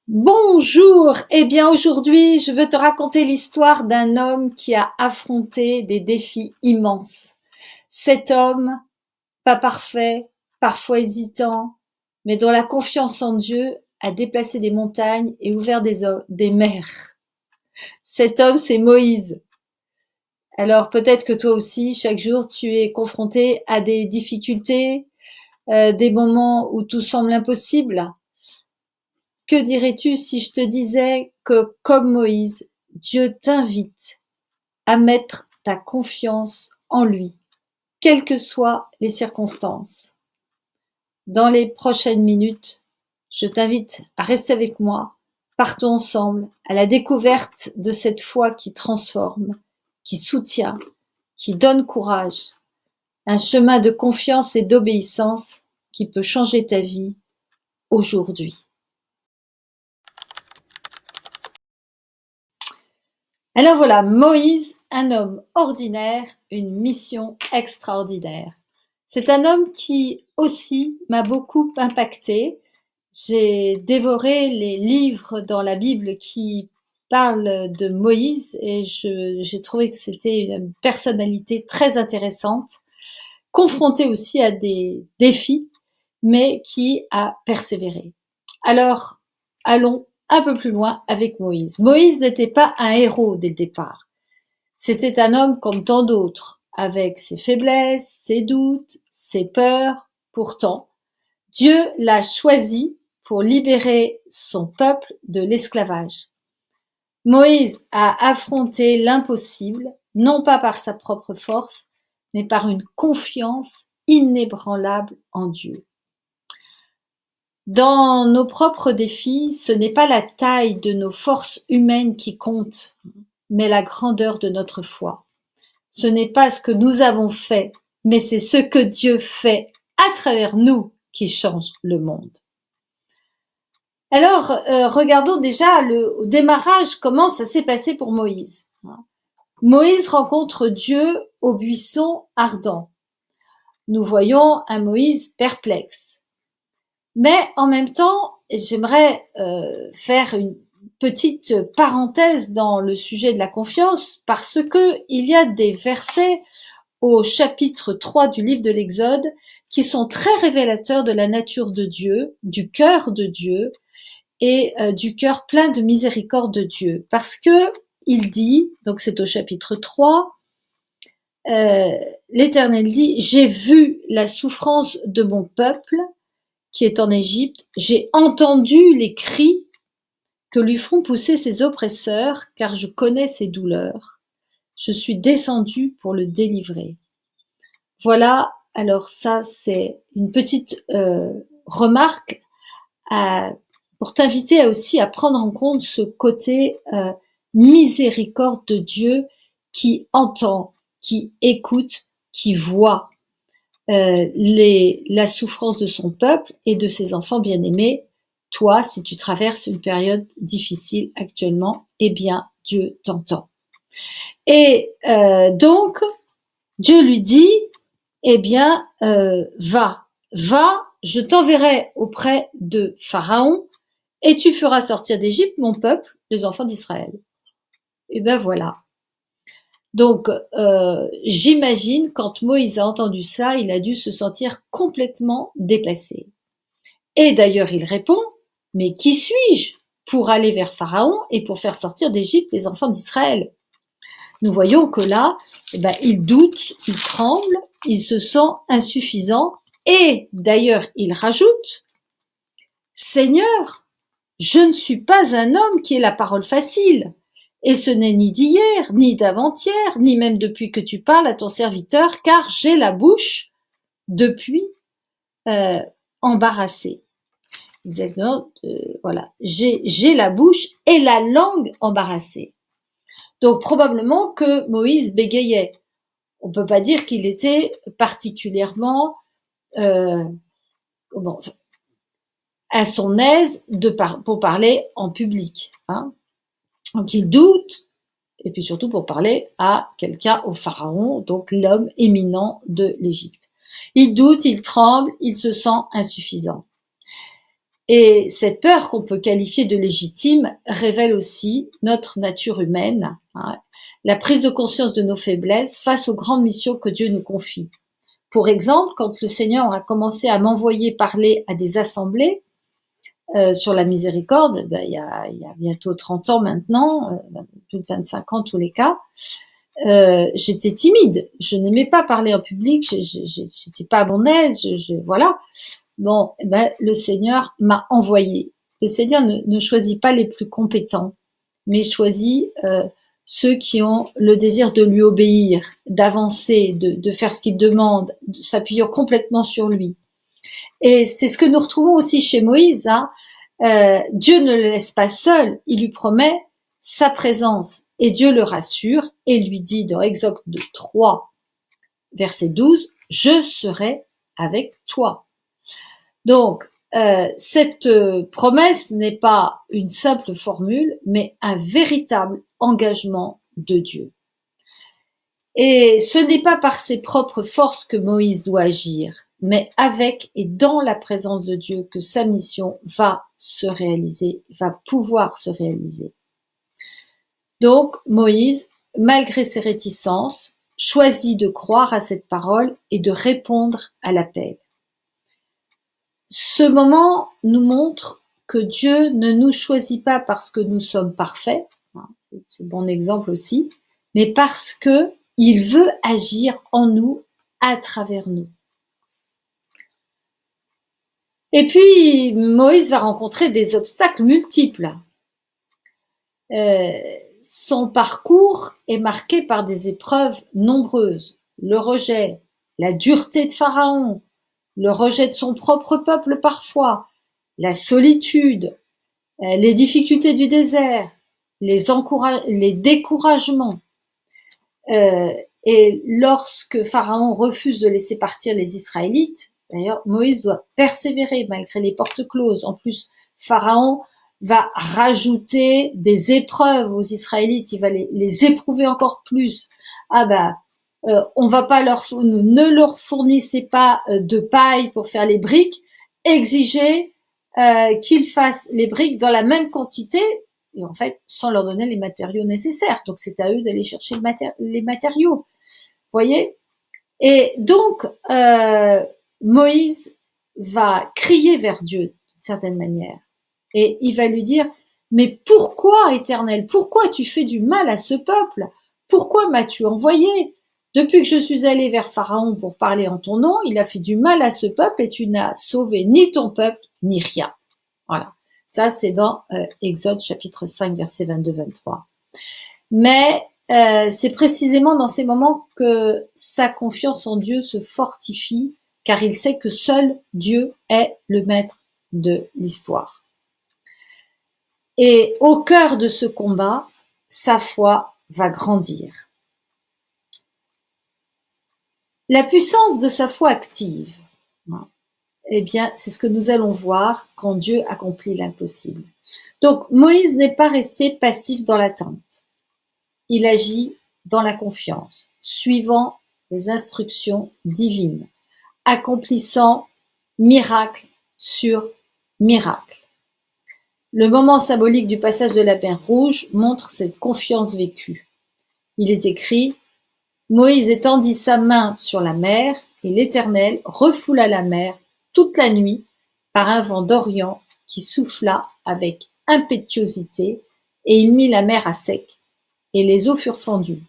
Bonjour, eh bien aujourd'hui je veux te raconter l'histoire d'un homme qui a affronté des défis immenses. Cet homme, pas parfait, parfois hésitant, mais dont la confiance en Dieu a déplacé des montagnes et ouvert des mers. Cet homme, c'est Moïse. Alors peut-être que toi aussi, chaque jour, tu es confronté à des difficultés, des moments où tout semble impossible. Que dirais-tu si je te disais que, comme Moïse, Dieu t'invite à mettre ta confiance en lui, quelles que soient les circonstances? Dans les prochaines minutes, je t'invite à rester avec moi. Partons ensemble à la découverte de cette foi qui transforme, qui soutient, qui donne courage, un chemin de confiance et d'obéissance qui peut changer ta vie aujourd'hui. Alors voilà, Moïse, un homme ordinaire, une mission extraordinaire. C'est un homme qui aussi m'a beaucoup impacté. J'ai dévoré les livres dans la Bible qui parlent de Moïse et j'ai trouvé que c'était une personnalité très intéressante, confrontée aussi à des défis, mais qui a persévéré. Alors, allons un peu plus loin avec Moïse. Moïse n'était pas un héros dès le départ. C'était un homme comme tant d'autres, avec ses faiblesses, ses doutes, ses peurs. Pourtant, Dieu l'a choisi pour libérer son peuple de l'esclavage. Moïse a affronté l'impossible, non pas par sa propre force, mais par une confiance inébranlable en Dieu. Dans nos propres défis, ce n'est pas la taille de nos forces humaines qui compte, mais la grandeur de notre foi. Ce n'est pas ce que nous avons fait, mais c'est ce que Dieu fait à travers nous qui change le monde. Alors, regardons déjà au démarrage comment ça s'est passé pour Moïse. Moïse rencontre Dieu au buisson ardent. Nous voyons un Moïse perplexe. Mais en même temps, j'aimerais faire une petite parenthèse dans le sujet de la confiance parce que il y a des versets au chapitre 3 du livre de l'Exode qui sont très révélateurs de la nature de Dieu, du cœur de Dieu et du cœur plein de miséricorde de Dieu. Parce que il dit, donc c'est au chapitre 3, l'Éternel dit « J'ai vu la souffrance de mon peuple qui est en Égypte, j'ai entendu les cris que lui font pousser ses oppresseurs, car je connais ses douleurs. Je suis descendu pour le délivrer. » Voilà, alors ça c'est une petite remarque pour t'inviter aussi à prendre en compte ce côté miséricorde de Dieu qui entend, qui écoute, qui voit la souffrance de son peuple et de ses enfants bien-aimés. Toi, si tu traverses une période difficile actuellement, eh bien, Dieu t'entend. Et donc, Dieu lui dit, eh bien, va, je t'enverrai auprès de Pharaon et tu feras sortir d'Égypte mon peuple, les enfants d'Israël. Et ben voilà. Donc, j'imagine, quand Moïse a entendu ça, il a dû se sentir complètement dépassé. Et d'ailleurs, il répond, mais qui suis-je pour aller vers Pharaon et pour faire sortir d'Égypte les enfants d'Israël? Nous voyons que là, eh ben, il doute, il tremble, il se sent insuffisant et d'ailleurs, il rajoute, Seigneur, je ne suis pas un homme qui ait la parole facile. Et ce n'est ni d'hier, ni d'avant-hier, ni même depuis que tu parles à ton serviteur, car j'ai la bouche depuis embarrassée. Exactement, voilà. J'ai la bouche et la langue embarrassée. Donc probablement que Moïse bégayait. On peut pas dire qu'il était particulièrement à son aise pour parler en public. Hein. Donc il doute, et puis surtout pour parler à quelqu'un, au pharaon, donc l'homme éminent de l'Égypte. Il doute, il tremble, il se sent insuffisant. Et cette peur qu'on peut qualifier de légitime révèle aussi notre nature humaine, hein, la prise de conscience de nos faiblesses face aux grandes missions que Dieu nous confie. Pour exemple, quand le Seigneur a commencé à m'envoyer parler à des assemblées sur la miséricorde, il y a bientôt 30 ans maintenant, plus de 25 ans tous les cas, j'étais timide. Je n'aimais pas parler en public, j'étais pas à mon aise, voilà. Bon, le Seigneur m'a envoyé. Le Seigneur ne choisit pas les plus compétents, mais choisit ceux qui ont le désir de lui obéir, d'avancer, de faire ce qu'il demande, de s'appuyer complètement sur lui. Et c'est ce que nous retrouvons aussi chez Moïse. Hein. Dieu ne le laisse pas seul, il lui promet sa présence. Et Dieu le rassure et lui dit dans Exode 3, verset 12, « Je serai avec toi ». Donc, cette promesse n'est pas une simple formule, mais un véritable engagement de Dieu. Et ce n'est pas par ses propres forces que Moïse doit agir, mais avec et dans la présence de Dieu que sa mission va se réaliser, va pouvoir se réaliser. Donc, Moïse, malgré ses réticences, choisit de croire à cette parole et de répondre à l'appel. Ce moment nous montre que Dieu ne nous choisit pas parce que nous sommes parfaits, c'est un bon exemple aussi, mais parce que il veut agir en nous, à travers nous. Et puis, Moïse va rencontrer des obstacles multiples. Son parcours est marqué par des épreuves nombreuses. Le rejet, la dureté de Pharaon, le rejet de son propre peuple parfois, la solitude, les difficultés du désert, les découragements. Et lorsque Pharaon refuse de laisser partir les Israélites, d'ailleurs, Moïse doit persévérer malgré les portes closes. En plus, Pharaon va rajouter des épreuves aux Israélites, il va les éprouver encore plus. On va pas ne leur fournissez pas de paille pour faire les briques, exigez qu'ils fassent les briques dans la même quantité, et en fait, sans leur donner les matériaux nécessaires. Donc, c'est à eux d'aller chercher les matériaux. Voyez? Et donc, Moïse va crier vers Dieu, d'une certaine manière. Et il va lui dire, mais pourquoi, Éternel, pourquoi tu fais du mal à ce peuple? Pourquoi m'as-tu envoyé? Depuis que je suis allé vers Pharaon pour parler en ton nom, il a fait du mal à ce peuple et tu n'as sauvé ni ton peuple, ni rien. Voilà. Ça, c'est dans Exode chapitre 5, verset 22-23. Mais c'est précisément dans ces moments que sa confiance en Dieu se fortifie, car il sait que seul Dieu est le maître de l'histoire. Et au cœur de ce combat, sa foi va grandir. La puissance de sa foi active, eh bien, c'est ce que nous allons voir quand Dieu accomplit l'impossible. Donc, Moïse n'est pas resté passif dans l'attente. Il agit dans la confiance, suivant les instructions divines, accomplissant miracle sur miracle. Le moment symbolique du passage de la mer Rouge montre cette confiance vécue. Il est écrit « Moïse étendit sa main sur la mer, et l'Éternel refoula la mer toute la nuit par un vent d'Orient qui souffla avec impétuosité, et il mit la mer à sec, et les eaux furent fendues.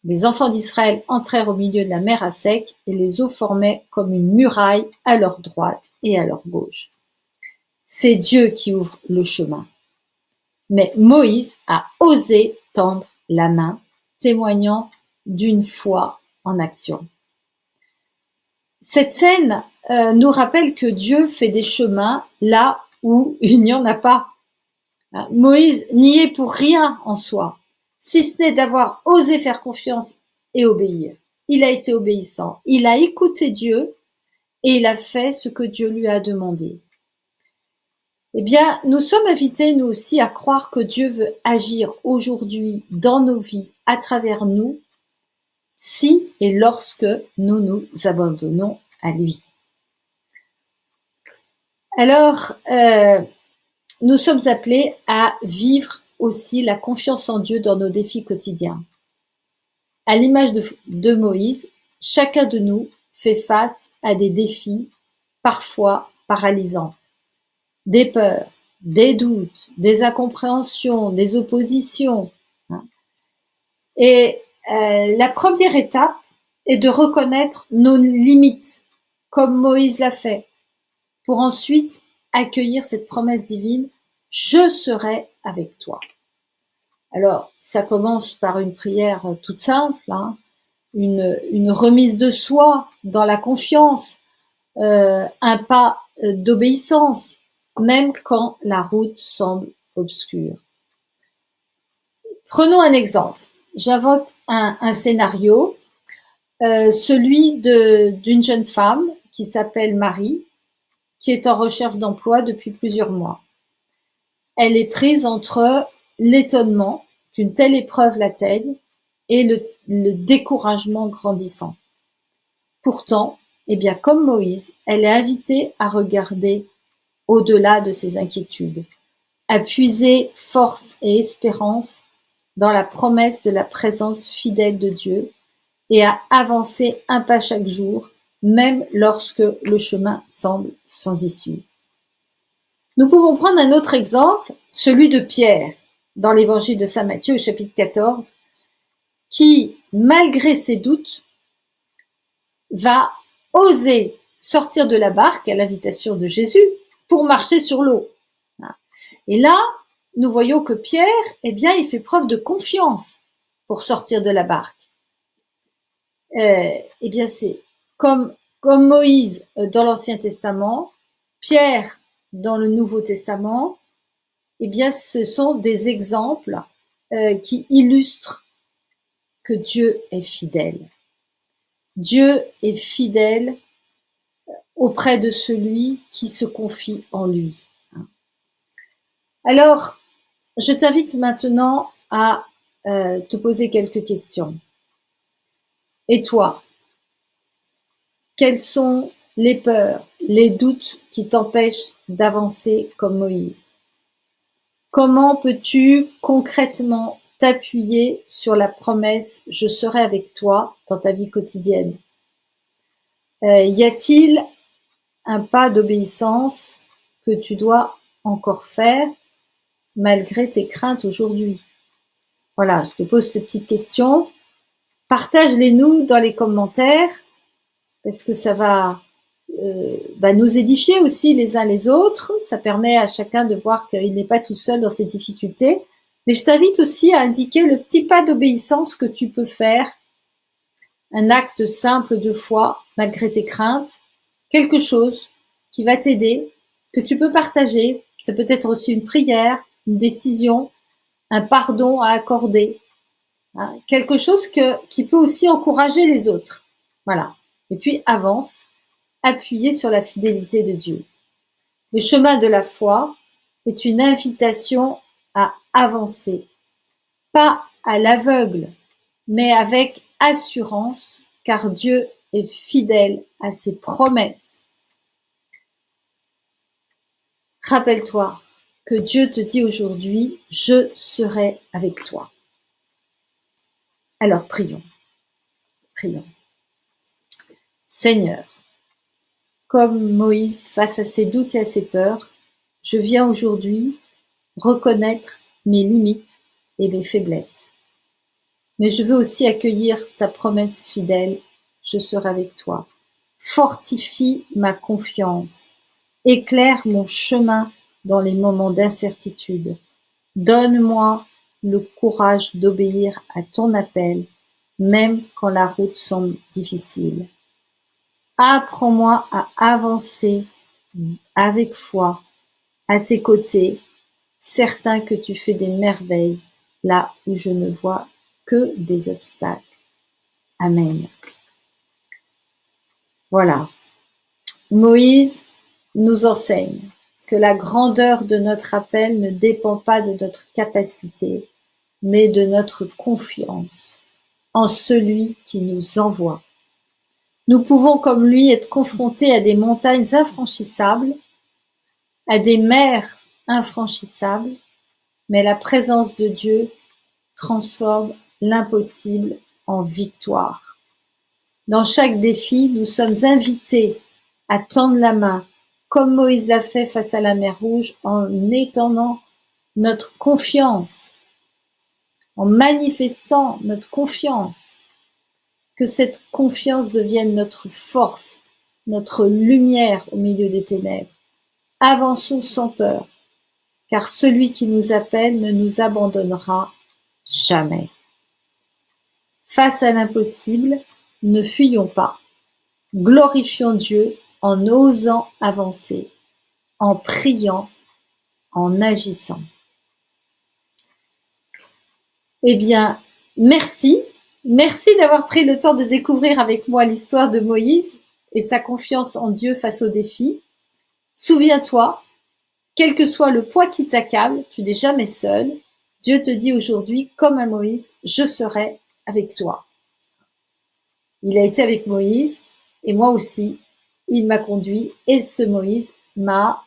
Les enfants d'Israël entrèrent au milieu de la mer à sec, et les eaux formaient comme une muraille à leur droite et à leur gauche. » C'est Dieu qui ouvre le chemin. Mais Moïse a osé tendre la main, témoignant d'une foi en action. Cette scène nous rappelle que Dieu fait des chemins là où il n'y en a pas. Moïse n'y est pour rien en soi, si ce n'est d'avoir osé faire confiance et obéir. Il a été obéissant, il a écouté Dieu et il a fait ce que Dieu lui a demandé. Eh bien, nous sommes invités, nous aussi, à croire que Dieu veut agir aujourd'hui dans nos vies, à travers nous, si et lorsque nous nous abandonnons à lui. Alors, nous sommes appelés à vivre aussi la confiance en Dieu dans nos défis quotidiens. À l'image de Moïse, chacun de nous fait face à des défis parfois paralysants, des peurs, des doutes, des incompréhensions, des oppositions. Et la première étape est de reconnaître nos limites, comme Moïse l'a fait, pour ensuite accueillir cette promesse divine, je serai avec toi. Alors, ça commence par une prière toute simple, une remise de soi dans la confiance, un pas d'obéissance, même quand la route semble obscure. Prenons un exemple. J'invoque un scénario, celui d'une jeune femme qui s'appelle Marie, qui est en recherche d'emploi depuis plusieurs mois. Elle est prise entre l'étonnement qu'une telle épreuve l'atteigne et le découragement grandissant. Pourtant, eh bien, comme Moïse, elle est invitée à regarder au-delà de ses inquiétudes, à puiser force et espérance dans la promesse de la présence fidèle de Dieu et à avancer un pas chaque jour, même lorsque le chemin semble sans issue. Nous pouvons prendre un autre exemple, celui de Pierre, dans l'évangile de saint Matthieu au chapitre 14, qui, malgré ses doutes, va oser sortir de la barque à l'invitation de Jésus pour marcher sur l'eau. Et là, nous voyons que Pierre, eh bien, il fait preuve de confiance pour sortir de la barque. Eh bien, c'est comme Moïse dans l'Ancien Testament, Pierre dans le Nouveau Testament, eh bien, ce sont des exemples qui illustrent que Dieu est fidèle. Dieu est fidèle auprès de celui qui se confie en lui. Alors, je t'invite maintenant à te poser quelques questions. Et toi, quelles sont les peurs, les doutes qui t'empêchent d'avancer comme Moïse? Comment peux-tu concrètement t'appuyer sur la promesse « Je serai avec toi » dans ta vie quotidienne? Y a-t-il un pas d'obéissance que tu dois encore faire malgré tes craintes aujourd'hui? Voilà, je te pose ces petites questions. Partage-les-nous dans les commentaires parce que ça va nous édifier aussi les uns les autres. Ça permet à chacun de voir qu'il n'est pas tout seul dans ses difficultés. Mais je t'invite aussi à indiquer le petit pas d'obéissance que tu peux faire, un acte simple de foi malgré tes craintes, quelque chose qui va t'aider, que tu peux partager. Ça peut être aussi une prière, une décision, un pardon à accorder, hein, quelque chose qui peut aussi encourager les autres. Voilà. Et puis avance, appuyé sur la fidélité de Dieu. Le chemin de la foi est une invitation à avancer, pas à l'aveugle, mais avec assurance, car Dieu est fidèle à ses promesses. Rappelle-toi que Dieu te dit aujourd'hui, je serai avec toi. Alors prions. Prions. Seigneur, comme Moïse face à ses doutes et à ses peurs, je viens aujourd'hui reconnaître mes limites et mes faiblesses. Mais je veux aussi accueillir ta promesse fidèle, je serai avec toi. Fortifie ma confiance, éclaire mon chemin dans les moments d'incertitude. Donne-moi le courage d'obéir à ton appel, même quand la route semble difficile. Apprends-moi à avancer avec foi, à tes côtés, certain que tu fais des merveilles là où je ne vois que des obstacles. Amen. Voilà. Moïse nous enseigne que la grandeur de notre appel ne dépend pas de notre capacité, mais de notre confiance en celui qui nous envoie. Nous pouvons, comme lui, être confrontés à des montagnes infranchissables, à des mers infranchissables, mais la présence de Dieu transforme l'impossible en victoire. Dans chaque défi, nous sommes invités à tendre la main, comme Moïse l'a fait face à la mer Rouge, en étendant notre confiance, en manifestant notre confiance, que cette confiance devienne notre force, notre lumière au milieu des ténèbres. Avançons sans peur, car celui qui nous appelle ne nous abandonnera jamais. Face à l'impossible, ne fuyons pas. Glorifions Dieu en osant avancer, en priant, en agissant. Eh bien, merci. Merci d'avoir pris le temps de découvrir avec moi l'histoire de Moïse et sa confiance en Dieu face aux défis. Souviens-toi, quel que soit le poids qui t'accable, tu n'es jamais seul. Dieu te dit aujourd'hui, comme à Moïse, je serai avec toi. Il a été avec Moïse et moi aussi, il m'a conduit et ce Moïse m'a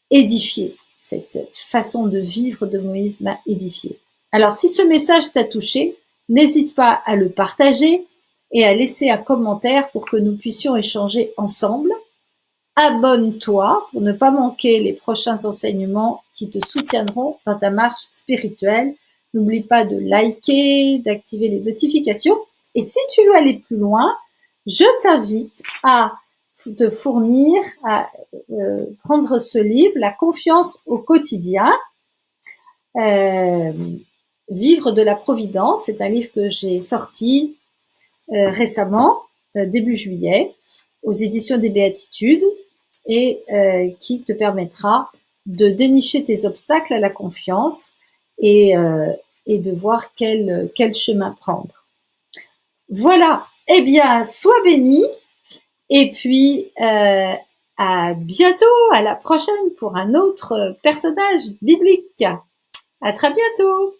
édifié. Cette façon de vivre de Moïse m'a édifié. Alors, si ce message t'a touché, n'hésite pas à le partager et à laisser un commentaire pour que nous puissions échanger ensemble. Abonne-toi pour ne pas manquer les prochains enseignements qui te soutiendront dans ta marche spirituelle. N'oublie pas de liker, d'activer les notifications. Et si tu veux aller plus loin, je t'invite à te fournir, à prendre ce livre, La confiance au quotidien, Vivre de la Providence. C'est un livre que j'ai sorti récemment, début juillet, aux éditions des Béatitudes, et qui te permettra de dénicher tes obstacles à la confiance et de voir quel chemin prendre. Voilà, eh bien, sois béni et puis à bientôt, à la prochaine pour un autre personnage biblique. À très bientôt.